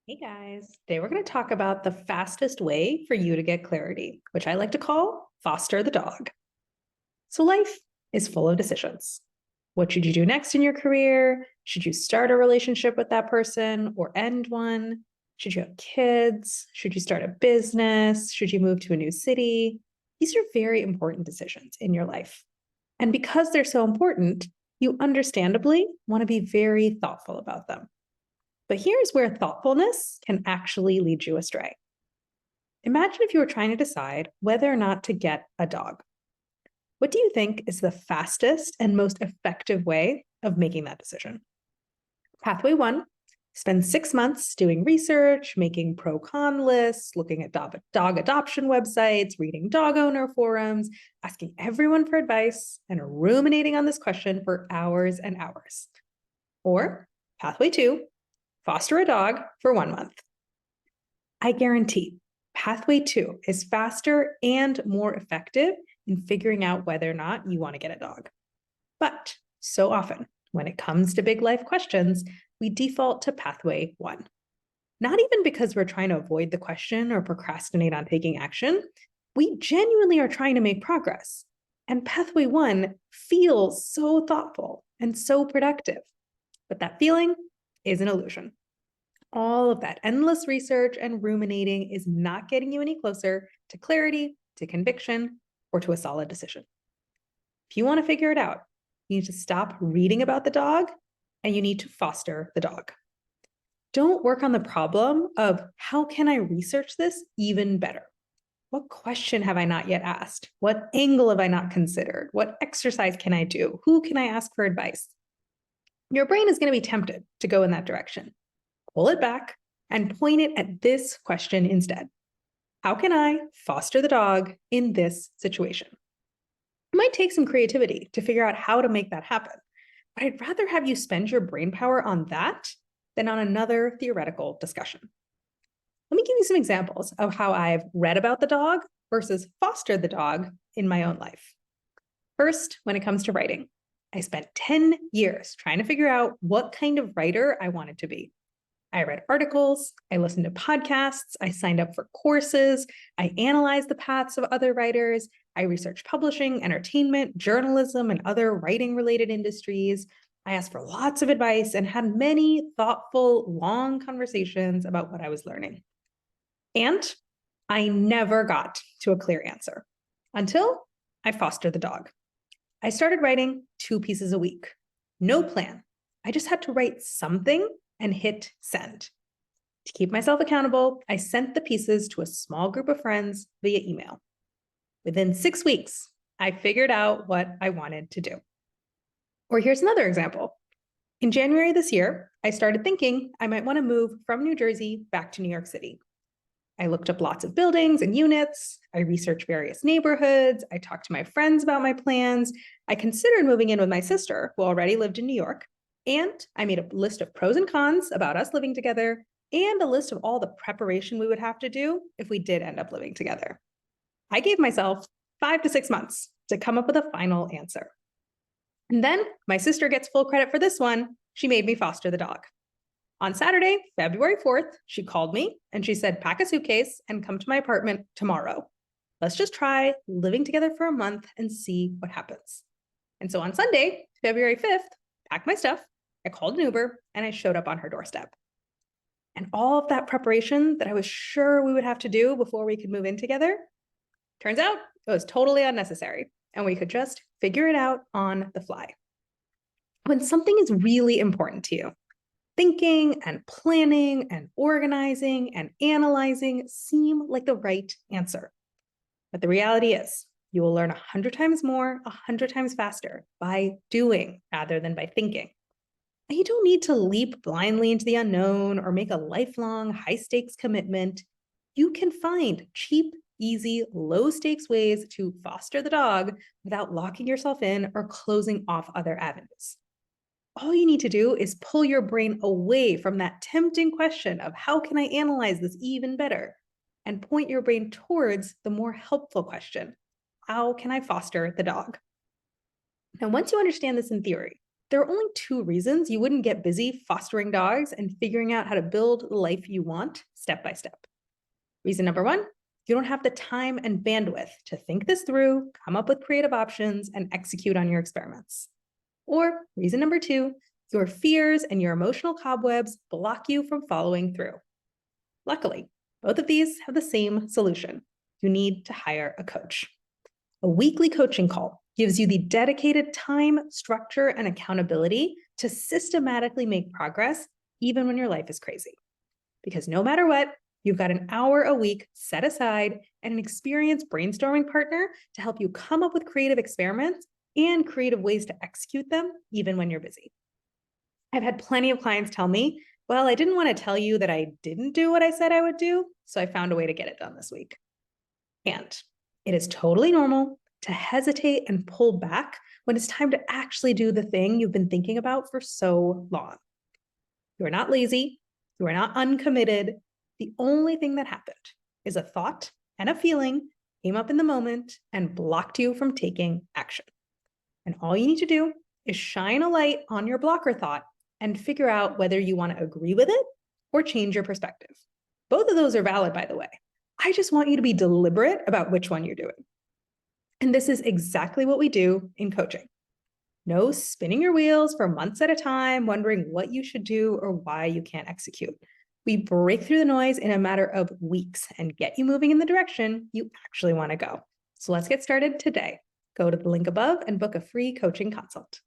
Hey guys, today we're going to talk about the fastest way for you to get clarity, which I like to call foster the dog. So, life is full of decisions. What should you do next in your career? Should you start a relationship with that person or end one? Should you have kids? Should you start a business? Should you move to a new city? These are very important decisions in your life. And because they're so important, you understandably want to be very thoughtful about them. But here's where thoughtfulness can actually lead you astray. Imagine if you were trying to decide whether or not to get a dog. What do you think is the fastest and most effective way of making that decision? Pathway one: spend 6 months doing research, making pro con lists, looking at dog adoption websites, reading dog owner forums, asking everyone for advice, and ruminating on this question for hours and hours. Or pathway two: foster a dog for 1 month. I guarantee pathway two is faster and more effective in figuring out whether or not you want to get a dog. But so often, when it comes to big life questions, we default to pathway one. Not even because we're trying to avoid the question or procrastinate on taking action. We genuinely are trying to make progress. And pathway one feels so thoughtful and so productive. But that feeling is an illusion. All of that endless research and ruminating is not getting you any closer to clarity, to conviction, or to a solid decision. If you want to figure it out, you need to stop reading about the dog and you need to foster the dog. Don't work on the problem of how can I research this even better? What question have I not yet asked? What angle have I not considered? What exercise can I do? Who can I ask for advice? Your brain is going to be tempted to go in that direction. Pull it back and point it at this question instead. How can I foster the dog in this situation? It might take some creativity to figure out how to make that happen, but I'd rather have you spend your brain power on that than on another theoretical discussion. Let me give you some examples of how I've read about the dog versus fostered the dog in my own life. First, when it comes to writing, I spent 10 years trying to figure out what kind of writer I wanted to be. I read articles, I listened to podcasts, I signed up for courses, I analyzed the paths of other writers, I researched publishing, entertainment, journalism, and other writing-related industries. I asked for lots of advice and had many thoughtful, long conversations about what I was learning. And I never got to a clear answer until I fostered the dog. I started writing 2 pieces a week. No plan. I just had to write something and hit send. To keep myself accountable, I sent the pieces to a small group of friends via email. Within 6 weeks, I figured out what I wanted to do. Or here's another example. In January this year, I started thinking I might want to move from New Jersey back to New York City. I looked up lots of buildings and units. I researched various neighborhoods. I talked to my friends about my plans. I considered moving in with my sister, who already lived in New York. And I made a list of pros and cons about us living together and a list of all the preparation we would have to do if we did end up living together. I gave myself 5 to 6 months to come up with a final answer. And then my sister gets full credit for this one. She made me foster the dog. On Saturday, February 4th, she called me and she said, pack a suitcase and come to my apartment tomorrow. Let's just try living together for a month and see what happens. And so on Sunday, February 5th, packed my stuff, I called an Uber, and I showed up on her doorstep. And all of that preparation that I was sure we would have to do before we could move in together, turns out it was totally unnecessary, and we could just figure it out on the fly. When something is really important to you, thinking and planning and organizing and analyzing seem like the right answer. But the reality is, you will learn 100 times more, 100 times faster by doing rather than by thinking. And you don't need to leap blindly into the unknown or make a lifelong high-stakes commitment. You can find cheap, easy, low-stakes ways to foster the dog without locking yourself in or closing off other avenues. All you need to do is pull your brain away from that tempting question of how can I analyze this even better, and point your brain towards the more helpful question, how can I foster the dog? Now, once you understand this in theory, There are only two reasons you wouldn't get busy fostering dogs and figuring out how to build the life you want step by step. Reason number one, you don't have the time and bandwidth to think this through, come up with creative options, and execute on your experiments. Or reason number two, your fears and your emotional cobwebs block you from following through. Luckily, both of these have the same solution. You need to hire a coach. A weekly coaching call gives you the dedicated time, structure, and accountability to systematically make progress, even when your life is crazy. Because no matter what, you've got an hour a week set aside and an experienced brainstorming partner to help you come up with creative experiments and creative ways to execute them, even when you're busy. I've had plenty of clients tell me, well, I didn't want to tell you that I didn't do what I said I would do, so I found a way to get it done this week. And it is totally normal to hesitate and pull back when it's time to actually do the thing you've been thinking about for so long. You are not lazy. You are not uncommitted. The only thing that happened is a thought and a feeling came up in the moment and blocked you from taking action. And all you need to do is shine a light on your blocker thought and figure out whether you want to agree with it or change your perspective. Both of those are valid, by the way. I just want you to be deliberate about which one you're doing. And this is exactly what we do in coaching. No spinning your wheels for months at a time, wondering what you should do or why you can't execute. We break through the noise in a matter of weeks and get you moving in the direction you actually want to go. So let's get started today. Go to the link above and book a free coaching consult.